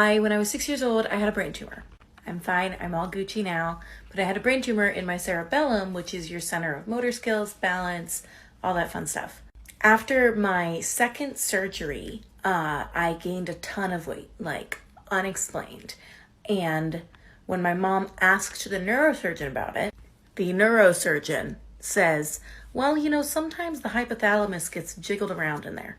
When I was 6 years old, I had a brain tumor. I'm fine, I'm all Gucci now, but I had a brain tumor in my cerebellum, which is your center of motor skills, balance, all that fun stuff. After my second surgery, I gained a ton of weight, like unexplained. And when my mom asked the neurosurgeon about it, the neurosurgeon says, well, you know, sometimes the hypothalamus gets jiggled around in there.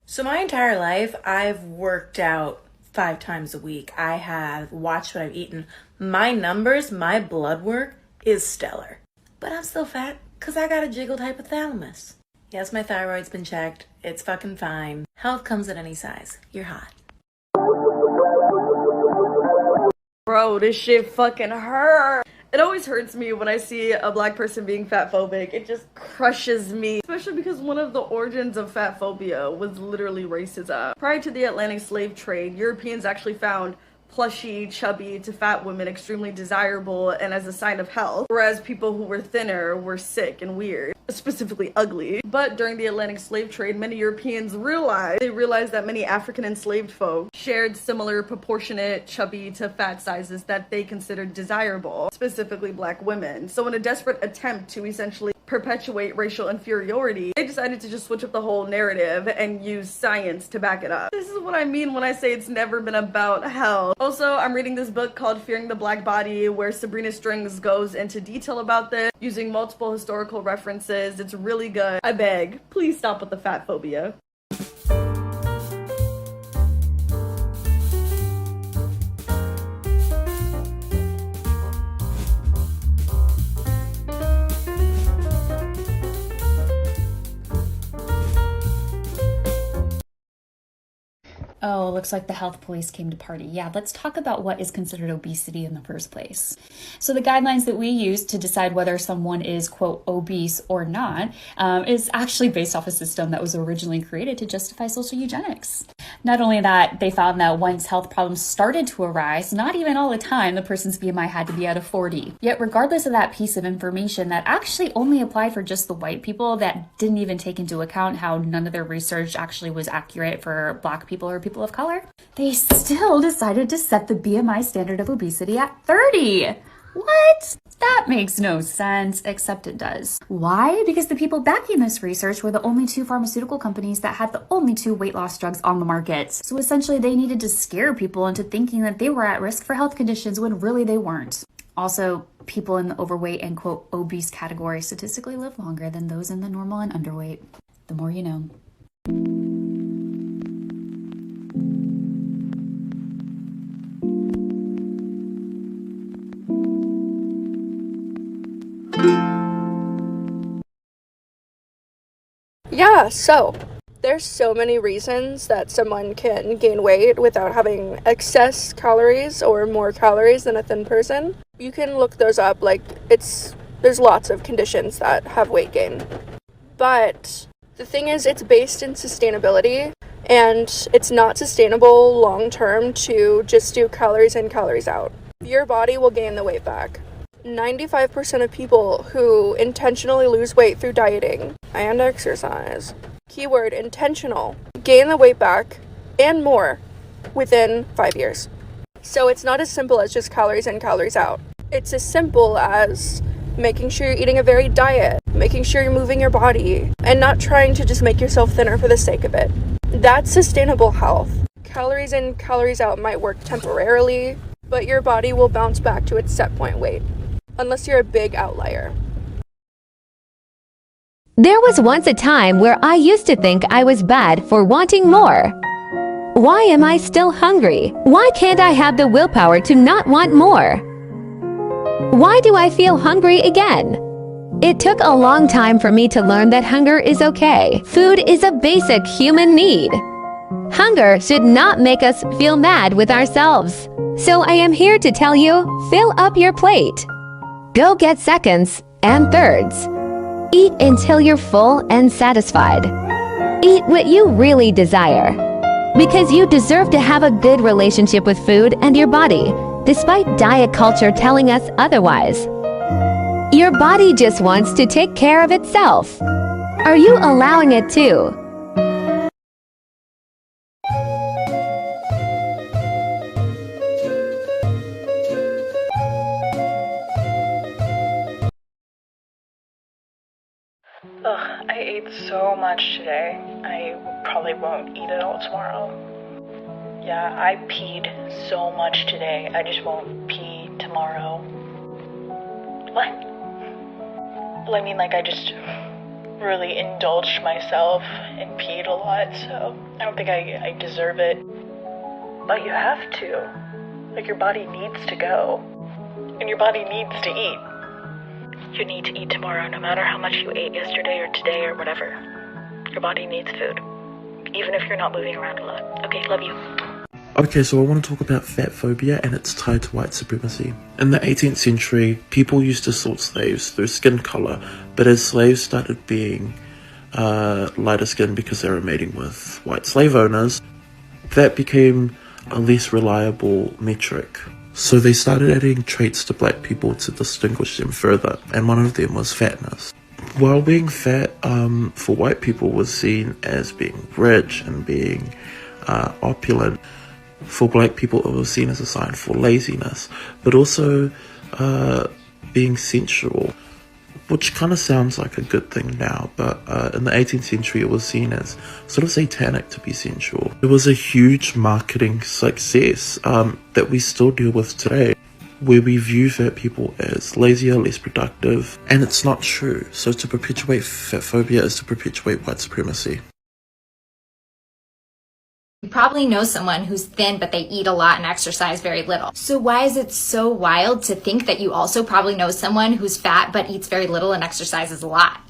So my entire life, I've worked out 5 times a week. I have watched what I've eaten. My numbers, my blood work is stellar. But I'm still fat because I got a jiggled hypothalamus. Yes, my thyroid's been checked. It's fucking fine. Health comes in any size. You're hot. Bro, this shit fucking hurts. It always hurts me when I see a black person being fat phobic. It just crushes me. Especially because one of the origins of fat phobia was literally racism. Prior to the Atlantic slave trade, Europeans actually found plushy, chubby to fat women extremely desirable and as a sign of health, whereas people who were thinner were sick and weird, specifically ugly. But during the Atlantic slave trade, many Europeans realized that many African enslaved folk shared similar proportionate chubby to fat sizes that they considered desirable, specifically black women. So in a desperate attempt to essentially perpetuate racial inferiority, they decided to just switch up the whole narrative and use science to back it up. This is what I mean when I say it's never been about health. Also, I'm reading this book called Fearing the Black Body, where Sabrina Strings goes into detail about this, using multiple historical references. It's really good. I beg, please stop with the fat phobia. Oh, looks like the health police came to party. Yeah, let's talk about what is considered obesity in the first place. So the guidelines that we use to decide whether someone is, quote, obese or not, is actually based off a system that was originally created to justify social eugenics. Not only that, they found that once health problems started to arise, not even all the time, the person's BMI had to be out of 40. Yet regardless of that piece of information, that actually only applied for just the white people, that didn't even take into account how none of their research actually was accurate for black people or people of color, they still decided to set the BMI standard of obesity at 30. What? That makes no sense, except it does. Why? Because the people backing this research were the only 2 pharmaceutical companies that had the only 2 weight loss drugs on the market. So essentially they needed to scare people into thinking that they were at risk for health conditions when really they weren't. Also, people in the overweight and, quote, obese category statistically live longer than those in the normal and underweight. The more you know. Yeah, so there's so many reasons that someone can gain weight without having excess calories or more calories than a thin person. You can look those up, like there's lots of conditions that have weight gain. But the thing is, it's based in sustainability, and it's not sustainable long term to just do calories in, calories out. Your body will gain the weight back. 95% of people who intentionally lose weight through dieting and exercise, keyword intentional, gain the weight back and more within 5 years. So it's not as simple as just calories in, calories out. It's as simple as making sure you're eating a varied diet, making sure you're moving your body, and not trying to just make yourself thinner for the sake of it. That's sustainable health. Calories in, calories out might work temporarily, but your body will bounce back to its set point weight, unless you're a big outlier. There was once a time where I used to think I was bad for wanting more. Why am I still hungry? Why can't I have the willpower to not want more? Why do I feel hungry again? It took a long time for me to learn that hunger is okay. Food is a basic human need. Hunger should not make us feel mad with ourselves. So I am here to tell you, fill up your plate. Go get seconds and thirds. Eat until you're full and satisfied. Eat what you really desire. Because you deserve to have a good relationship with food and your body, despite diet culture telling us otherwise. Your body just wants to take care of itself. Are you allowing it to? so much today. I probably won't eat it all tomorrow. Yeah, I peed so much today. I just won't pee tomorrow. What? Well, I mean, like, I just really indulged myself and peed a lot, so I don't think I deserve it. But you have to. Like, your body needs to go. And your body needs to eat. You need to eat tomorrow, no matter how much you ate yesterday or today or whatever. Your body needs food. Even if you're not moving around a lot. Okay, love you. Okay, so I want to talk about fat phobia and it's tied to white supremacy. In the 18th century, people used to sort slaves through skin color, but as slaves started being lighter skinned because they were mating with white slave owners, that became a less reliable metric. So they started adding traits to black people to distinguish them further, and one of them was fatness. While being fat for white people was seen as being rich and being opulent, for black people it was seen as a sign for laziness, but also being sensual, which kind of sounds like a good thing now, but in the 18th century it was seen as sort of satanic to be sensual. It was a huge marketing success that we still deal with today, where we view fat people as lazier, less productive, and it's not true. So to perpetuate fat phobia is to perpetuate white supremacy. You probably know someone who's thin, but they eat a lot and exercise very little. So why is it so wild to think that you also probably know someone who's fat, but eats very little and exercises a lot?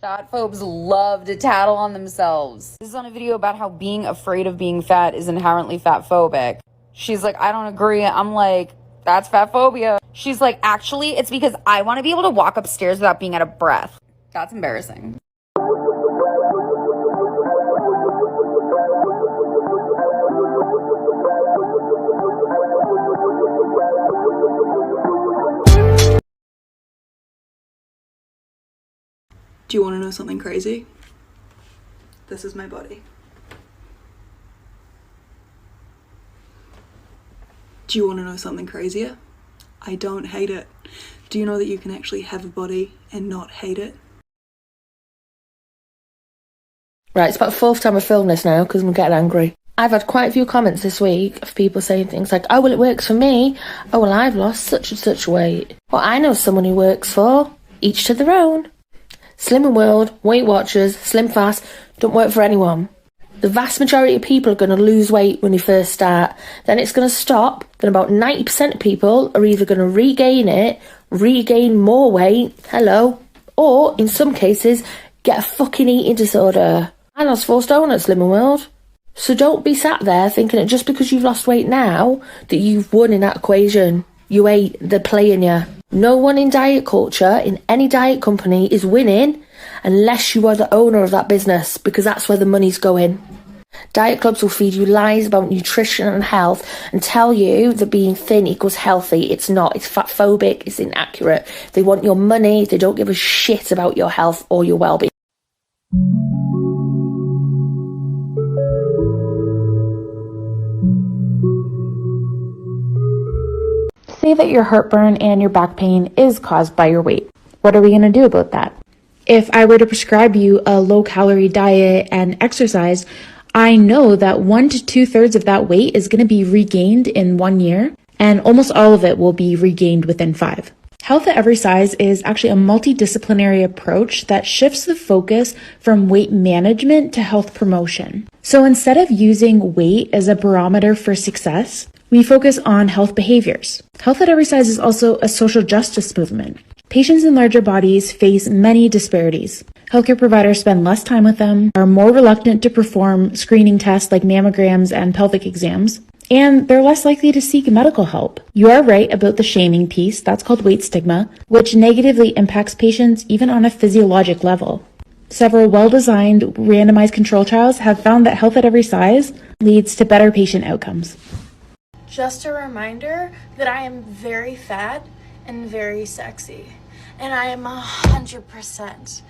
Fat phobes love to tattle on themselves. This is on a video about how being afraid of being fat is inherently fat phobic. She's like, I don't agree. I'm like, that's fat phobia. She's like, actually, it's because I want to be able to walk upstairs without being out of breath. That's embarrassing. Do you want to know something crazy? This is my body. Do you want to know something crazier? I don't hate it. Do you know that you can actually have a body and not hate it? Right, it's about the fourth time I've filmed this now because I'm getting angry. I've had quite a few comments this week of people saying things like, oh, well, it works for me. Oh, well, I've lost such and such weight. Well, I know someone who works for. Each to their own. Slimming World, Weight Watchers, Slim Fast don't work for anyone. The vast majority of people are going to lose weight when you first start. Then it's going to stop. Then about 90% of people are either going to regain it, regain more weight, hello, or in some cases, get a fucking eating disorder. I lost 4 stone at Slimming World. So don't be sat there thinking that just because you've lost weight now, that you've won in that equation. You ain't, they're playing you. No one in diet culture, in any diet company, is winning unless you are the owner of that business, because that's where the money's going. Diet clubs will feed you lies about nutrition and health and tell you that being thin equals healthy. It's not. It's fat phobic. It's inaccurate. They want your money. They don't give a shit about your health or your well-being. Say that your heartburn and your back pain is caused by your weight. What are we going to do about that? If I were to prescribe you a low-calorie diet and exercise, I know that 1 to 2/3 of that weight is going to be regained in 1 year, and almost all of it will be regained within 5. Health at Every Size is actually a multidisciplinary approach that shifts the focus from weight management to health promotion. So instead of using weight as a barometer for success, we focus on health behaviors. Health at Every Size is also a social justice movement. Patients in larger bodies face many disparities. Healthcare providers spend less time with them, are more reluctant to perform screening tests like mammograms and pelvic exams, and they're less likely to seek medical help. You are right about the shaming piece, that's called weight stigma, which negatively impacts patients even on a physiologic level. Several well-designed randomized control trials have found that health at every size leads to better patient outcomes. Just a reminder that I am very fat and very sexy, and I am 100%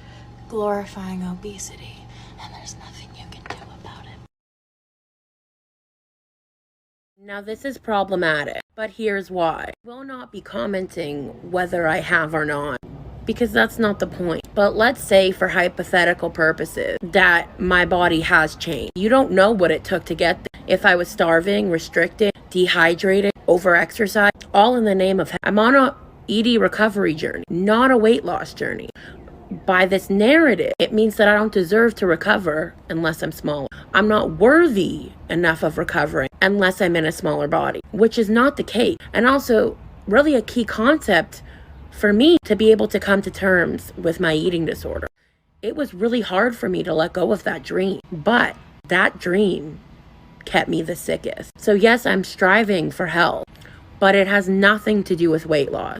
glorifying obesity, and there's nothing you can do about it. Now this is problematic, but here's why. I will not be commenting whether I have or not. because that's not the point. But let's say, for hypothetical purposes, that my body has changed. You don't know what it took to get there. If I was starving, restricted, dehydrated, overexercised, all in the name of health. I'm on a ED recovery journey, not a weight loss journey. By this narrative, it means that I don't deserve to recover unless I'm smaller. I'm not worthy enough of recovering unless I'm in a smaller body, which is not the case. And also, really a key concept for me to be able to come to terms with my eating disorder. It was really hard for me to let go of that dream, but that dream kept me the sickest. So yes, I'm striving for health, but it has nothing to do with weight loss.